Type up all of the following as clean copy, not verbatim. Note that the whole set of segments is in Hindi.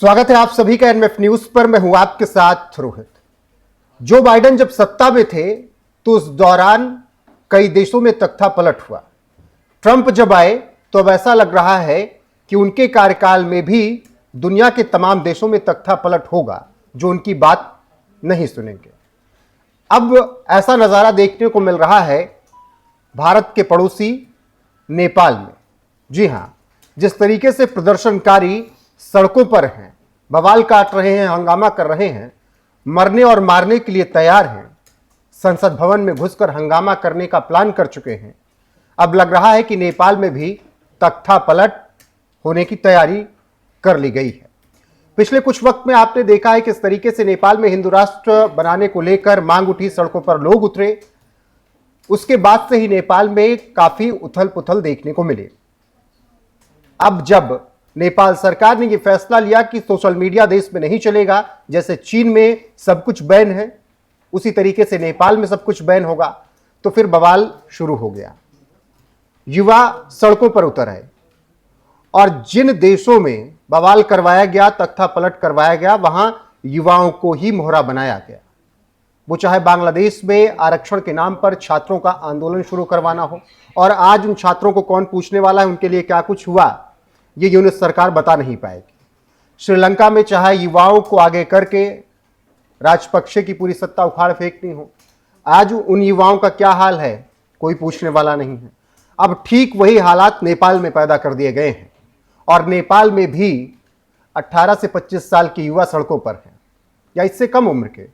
स्वागत है आप सभी का एनएफ न्यूज पर। मैं हूं आपके साथ रोहित। जो बाइडेन जब सत्ता में थे तो उस दौरान कई देशों में तख्ता पलट हुआ। ट्रंप जब आए तो अब ऐसा लग रहा है कि उनके कार्यकाल में भी दुनिया के तमाम देशों में तख्ता पलट होगा जो उनकी बात नहीं सुनेंगे। अब ऐसा नजारा देखने को मिल रहा है भारत के पड़ोसी नेपाल में। जी हां, जिस तरीके से प्रदर्शनकारी सड़कों पर हैं, बवाल काट रहे हैं, हंगामा कर रहे हैं, मरने और मारने के लिए तैयार हैं, संसद भवन में घुसकर हंगामा करने का प्लान कर चुके हैं। अब लग रहा है कि नेपाल में भी तख्ता पलट होने की तैयारी कर ली गई है। पिछले कुछ वक्त में आपने देखा है किस तरीके से नेपाल में हिंदू राष्ट्र बनाने को लेकर मांग उठी, सड़कों पर लोग उतरे। उसके बाद से ही नेपाल में काफी उथल पुथल देखने को मिले। अब जब नेपाल सरकार ने यह फैसला लिया कि सोशल मीडिया देश में नहीं चलेगा, जैसे चीन में सब कुछ बैन है उसी तरीके से नेपाल में सब कुछ बैन होगा, तो फिर बवाल शुरू हो गया। युवा सड़कों पर उतर आए और जिन देशों में बवाल करवाया गया, तख्ता पलट करवाया गया, वहां युवाओं को ही मोहरा बनाया गया। वो चाहे बांग्लादेश में आरक्षण के नाम पर छात्रों का आंदोलन शुरू करवाना हो, और आज उन छात्रों को कौन पूछने वाला है उनके लिए क्या कुछ हुआ, ये यूनिट सरकार बता नहीं पाएगी। श्रीलंका में चाहे युवाओं को आगे करके राजपक्षे की पूरी सत्ता उखाड़ फेंकनी हो, आज उन युवाओं का क्या हाल है कोई पूछने वाला नहीं है। अब ठीक वही हालात नेपाल में पैदा कर दिए गए हैं और नेपाल में भी 18 से 25 साल के युवा सड़कों पर हैं या इससे कम उम्र के,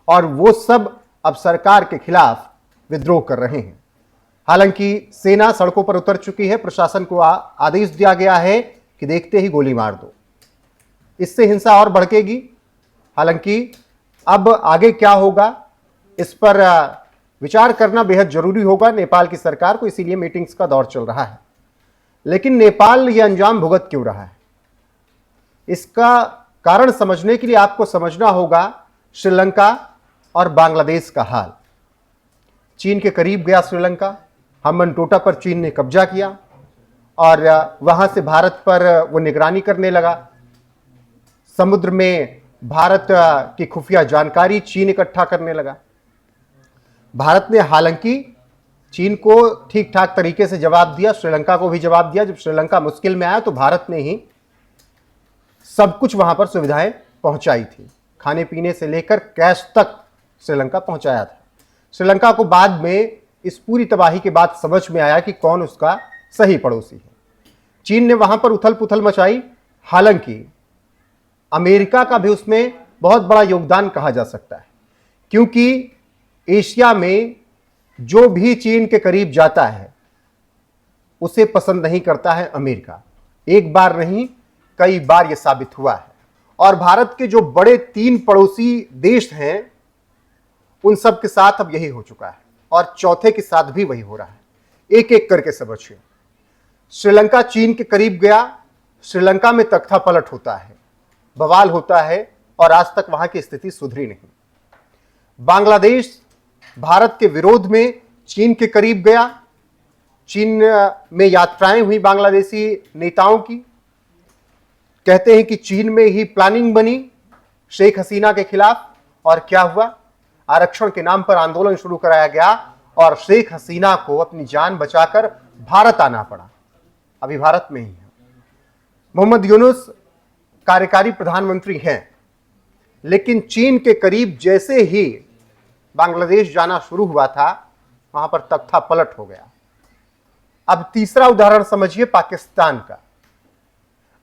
और वो सब अब सरकार के खिलाफ विद्रोह कर रहे हैं। हालांकि सेना सड़कों पर उतर चुकी है, प्रशासन को आदेश दिया गया है कि देखते ही गोली मार दो, इससे हिंसा और भड़केगी। हालांकि अब आगे क्या होगा इस पर विचार करना बेहद जरूरी होगा नेपाल की सरकार को, इसीलिए मीटिंग्स का दौर चल रहा है। लेकिन नेपाल यह अंजाम भुगत क्यों रहा है, इसका कारण समझने के लिए आपको समझना होगा श्रीलंका और बांग्लादेश का हाल। चीन के करीब गया श्रीलंका, हम्बनटोटा पर चीन ने कब्जा किया और वहां से भारत पर वो निगरानी करने लगा। समुद्र में भारत की खुफिया जानकारी चीन इकट्ठा करने लगा। भारत ने हालांकि चीन को ठीक ठाक तरीके से जवाब दिया, श्रीलंका को भी जवाब दिया। जब श्रीलंका मुश्किल में आया तो भारत ने ही सब कुछ वहां पर सुविधाएं पहुंचाई थी, खाने पीने से लेकर कैश तक श्रीलंका पहुंचाया था। श्रीलंका को बाद में इस पूरी तबाही के बाद समझ में आया कि कौन उसका सही पड़ोसी है। चीन ने वहां पर उथल पुथल मचाई। हालांकि अमेरिका का भी उसमें बहुत बड़ा योगदान कहा जा सकता है, क्योंकि एशिया में जो भी चीन के करीब जाता है उसे पसंद नहीं करता है अमेरिका। एक बार नहीं, कई बार यह साबित हुआ है। और भारत के जो बड़े 3 पड़ोसी देश हैं उन सब के साथ अब यही हो चुका है, और चौथे के साथ भी वही हो रहा है। एक एक करके समझिए। श्रीलंका चीन के करीब गया, श्रीलंका में तख्ता पलट होता है, बवाल होता है, और आज तक वहां की स्थिति सुधरी नहीं। बांग्लादेश भारत के विरोध में चीन के करीब गया, चीन में यात्राएं हुई बांग्लादेशी नेताओं की। कहते हैं कि चीन में ही प्लानिंग बनी शेख हसीना के खिलाफ, और क्या हुआ, आरक्षण के नाम पर आंदोलन शुरू कराया गया और शेख हसीना को अपनी जान बचाकर भारत आना पड़ा। अभी भारत में ही है। मोहम्मद यूनुस कार्यकारी प्रधानमंत्री हैं, लेकिन चीन के करीब जैसे ही बांग्लादेश जाना शुरू हुआ था वहां पर तख्ता पलट हो गया। अब तीसरा उदाहरण समझिए पाकिस्तान का।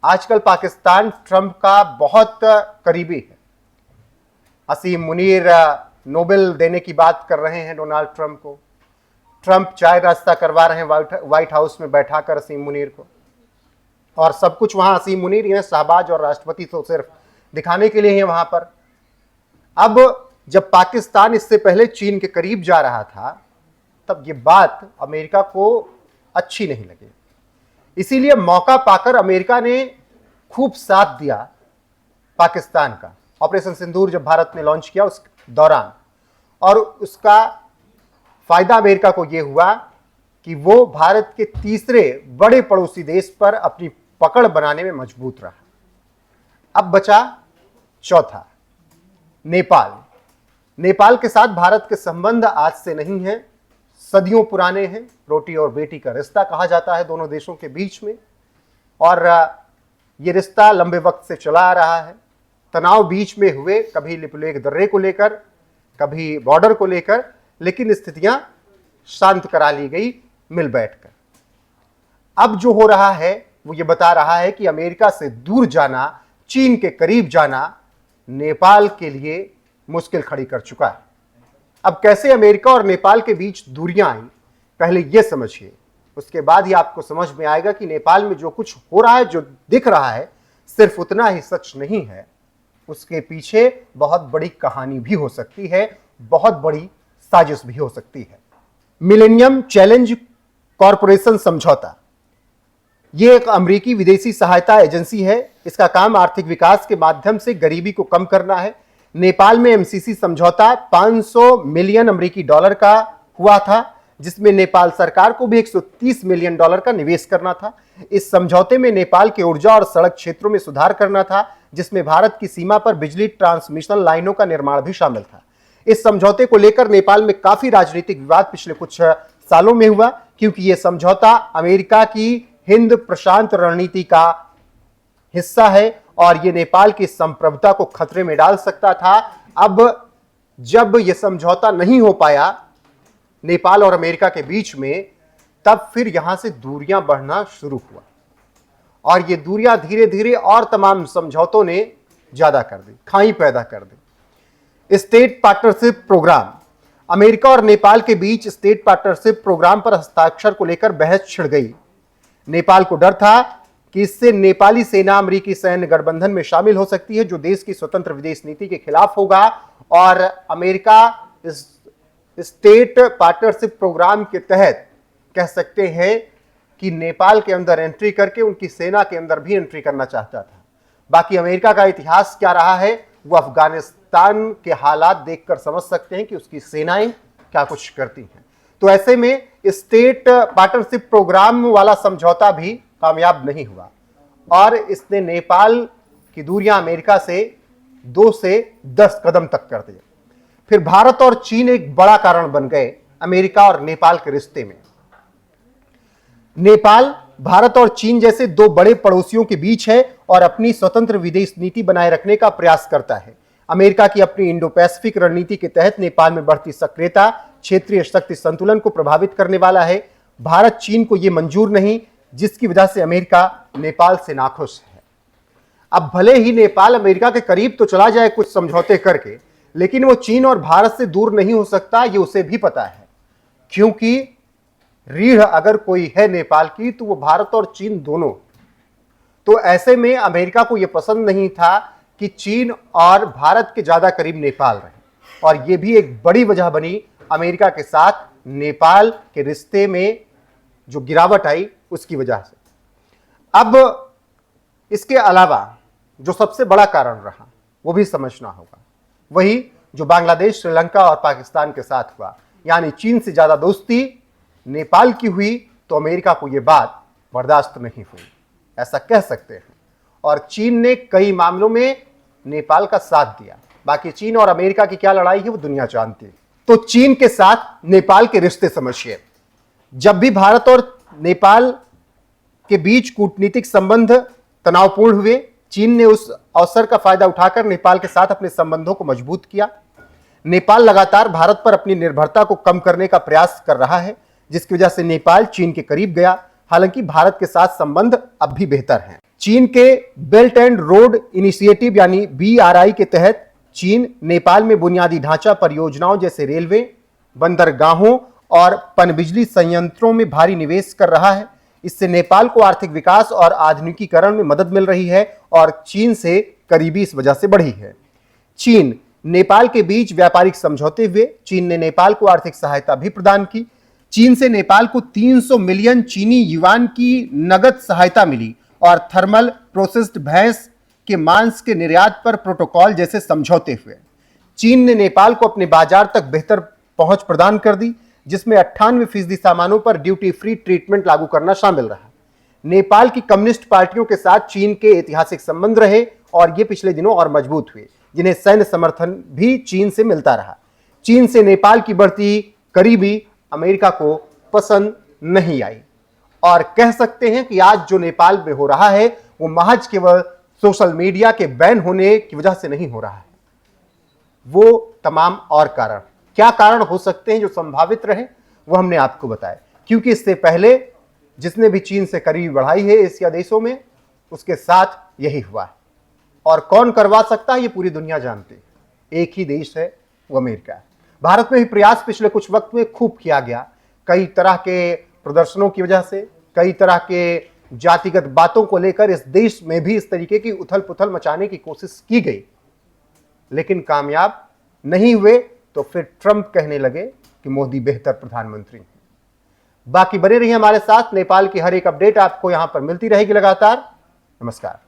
आजकल पाकिस्तान ट्रंप का बहुत करीबी है। असीम मुनीर नोबेल देने की बात कर रहे हैं डोनाल्ड ट्रंप को। ट्रंप चाय रास्ता करवा रहे हैं व्हाइट हाउस में बैठाकर असीम मुनीर को, और सब कुछ वहां असीम मुनीर ही है, शहबाज और राष्ट्रपति तो सिर्फ दिखाने के लिए ही है वहां पर। अब जब पाकिस्तान इससे पहले चीन के करीब जा रहा था तब ये बात अमेरिका को अच्छी नहीं लगी। इसीलिए मौका पाकर अमेरिका ने खूब साथ दिया पाकिस्तान का। ऑपरेशन सिंदूर जब भारत ने लॉन्च किया उस दौरान, और उसका फायदा अमेरिका को यह हुआ कि वो भारत के तीसरे बड़े पड़ोसी देश पर अपनी पकड़ बनाने में मजबूत रहा। अब बचा चौथा, नेपाल। नेपाल के साथ भारत के संबंध आज से नहीं है, सदियों पुराने हैं। रोटी और बेटी का रिश्ता कहा जाता है दोनों देशों के बीच में, और ये रिश्ता लंबे वक्त से चला आ रहा है। तनाव बीच में हुए, कभी लिपुलेख दर्रे को लेकर, कभी बॉर्डर को लेकर, लेकिन स्थितियां शांत करा ली गई मिल बैठकर। अब जो हो रहा है वो ये बता रहा है कि अमेरिका से दूर जाना, चीन के करीब जाना नेपाल के लिए मुश्किल खड़ी कर चुका है। अब कैसे अमेरिका और नेपाल के बीच दूरियां आई, पहले यह समझिए, उसके बाद ही आपको समझ में आएगा कि नेपाल में जो कुछ हो रहा है, जो दिख रहा है, सिर्फ उतना ही सच नहीं है, उसके पीछे बहुत बड़ी कहानी भी हो सकती है, बहुत बड़ी साजिश भी हो सकती है। मिलेनियम चैलेंज कॉरपोरेशन समझौता, यह एक अमेरिकी विदेशी सहायता एजेंसी है। इसका काम आर्थिक विकास के माध्यम से गरीबी को कम करना है। नेपाल में एमसीसी समझौता 500 मिलियन अमेरिकी डॉलर का हुआ था, जिसमें नेपाल सरकार को भी 130 मिलियन डॉलर का निवेश करना था। इस समझौते में नेपाल के ऊर्जा और सड़क क्षेत्रों में सुधार करना था, जिसमें भारत की सीमा पर बिजली ट्रांसमिशन लाइनों का निर्माण भी शामिल था। इस समझौते को लेकर नेपाल में काफी राजनीतिक विवाद पिछले कुछ सालों में हुआ, क्योंकि यह समझौता अमेरिका की हिंद प्रशांत रणनीति का हिस्सा है और यह नेपाल की संप्रभुता को खतरे में डाल सकता था। अब जब यह समझौता नहीं हो पाया नेपाल और अमेरिका के बीच में, तब फिर यहां से दूरियां बढ़ना शुरू हुआ, और ये दूरियां धीरे धीरे और तमाम समझौतों ने ज्यादा कर दी, खाई पैदा कर दी। स्टेट पार्टनरशिप प्रोग्राम, अमेरिका और नेपाल के बीच स्टेट पार्टनरशिप प्रोग्राम पर हस्ताक्षर को लेकर बहस छिड़ गई। नेपाल को डर था कि इससे नेपाली सेना अमेरिकी सैन्य गठबंधन में शामिल हो सकती है, जो देश की स्वतंत्र विदेश नीति के खिलाफ होगा, और अमेरिका इस स्टेट पार्टनरशिप प्रोग्राम के तहत कह सकते हैं कि नेपाल के अंदर एंट्री करके उनकी सेना के अंदर भी एंट्री करना चाहता था। बाकी अमेरिका का इतिहास क्या रहा है, वो अफगानिस्तान के हालात देखकर समझ सकते हैं कि उसकी सेनाएं क्या कुछ करती हैं। तो ऐसे में स्टेट पार्टनरशिप प्रोग्राम वाला समझौता भी कामयाब नहीं हुआ, और इसने नेपाल की दूरियां अमेरिका से 2 से 10 कदम तक कर दी। फिर भारत और चीन एक बड़ा कारण बन गए अमेरिका और नेपाल के रिश्ते में। नेपाल भारत और चीन जैसे 2 बड़े पड़ोसियों के बीच है और अपनी स्वतंत्र विदेश नीति बनाए रखने का प्रयास करता है। अमेरिका की अपनी इंडो पैसिफिक रणनीति के तहत नेपाल में बढ़ती सक्रियता क्षेत्रीय शक्ति संतुलन को प्रभावित करने वाला है। भारत चीन को यह मंजूर नहीं, जिसकी वजह से अमेरिका नेपाल से नाखुश है। अब भले ही नेपाल अमेरिका के करीब तो चला जाए कुछ समझौते करके, लेकिन वो चीन और भारत से दूर नहीं हो सकता, ये उसे भी पता है, क्योंकि रीढ़ अगर कोई है नेपाल की तो वो भारत और चीन दोनों। तो ऐसे में अमेरिका को यह पसंद नहीं था कि चीन और भारत के ज्यादा करीब नेपाल रहे, और यह भी एक बड़ी वजह बनी अमेरिका के साथ नेपाल के रिश्ते में जो गिरावट आई उसकी वजह से। अब इसके अलावा जो सबसे बड़ा कारण रहा वो भी समझना होगा, वही जो बांग्लादेश, श्रीलंका और पाकिस्तान के साथ हुआ, यानी चीन से ज्यादा दोस्ती नेपाल की हुई तो अमेरिका को यह बात बर्दाश्त नहीं हुई, ऐसा कह सकते हैं। और चीन ने कई मामलों में नेपाल का साथ दिया। बाकी चीन और अमेरिका की क्या लड़ाई है वो दुनिया जानती है। तो चीन के साथ नेपाल के रिश्ते समझिए। जब भी भारत और नेपाल के बीच कूटनीतिक संबंध तनावपूर्ण हुए, चीन ने उस अवसर का फायदा उठाकर नेपाल के साथ अपने संबंधों को मजबूत किया। नेपाल लगातार भारत पर अपनी निर्भरता को कम करने का प्रयास कर रहा है, जिसकी वजह से नेपाल चीन के करीब गया। हालांकि भारत के साथ संबंध अब भी बेहतर हैं। चीन के बेल्ट एंड रोड इनिशिएटिव यानी BRI के तहत चीन नेपाल में बुनियादी ढांचा परियोजनाओं जैसे रेलवे, बंदरगाहों और पनबिजली संयंत्रों में भारी निवेश कर रहा है। इससे नेपाल को आर्थिक विकास और आधुनिकीकरण में मदद मिल रही है और चीन से करीबी इस वजह से बढ़ी है। चीन नेपाल के बीच व्यापारिक समझौते हुए। चीन ने नेपाल को आर्थिक सहायता भी प्रदान की। चीन से नेपाल को 300 मिलियन चीनी युआन की नगद सहायता मिली और थर्मल प्रोसेस्ड भैंस के मांस के निर्यात पर प्रोटोकॉल जैसे समझौते हुए। चीन ने नेपाल को अपने बाजार तक बेहतर पहुंच प्रदान कर दी, जिसमें 98% सामानों पर ड्यूटी फ्री ट्रीटमेंट लागू करना शामिल रहा। नेपाल की कम्युनिस्ट पार्टियों के साथ चीन के ऐतिहासिक संबंध रहे और ये पिछले दिनों और मजबूत हुए, जिन्हें सैन्य समर्थन भी चीन से मिलता रहा। चीन से नेपाल की बढ़ती करीबी अमेरिका को पसंद नहीं आई और कह सकते हैं कि आज जो नेपाल में हो रहा है वो महज केवल सोशल मीडिया के बैन होने की वजह से नहीं हो रहा है, वो तमाम और कारण, क्या कारण हो सकते हैं जो संभावित रहे वो हमने आपको बताया। क्योंकि इससे पहले जिसने भी चीन से करीबी बढ़ाई है एशिया देशों में, उसके साथ यही हुआ है। और कौन करवा सकता है ये पूरी दुनिया जानती है, एक ही देश है, वो अमेरिका है। भारत में भी प्रयास पिछले कुछ वक्त में खूब किया गया, कई तरह के प्रदर्शनों की वजह से, कई तरह के जातिगत बातों को लेकर इस देश में भी इस तरीके की उथल पुथल मचाने की कोशिश की गई, लेकिन कामयाब नहीं हुए। तो फिर ट्रंप कहने लगे कि मोदी बेहतर प्रधानमंत्री हैं। बाकी बने रहिए हमारे साथ, नेपाल की हर एक अपडेट आपको यहां पर मिलती रहेगी लगातार। नमस्कार।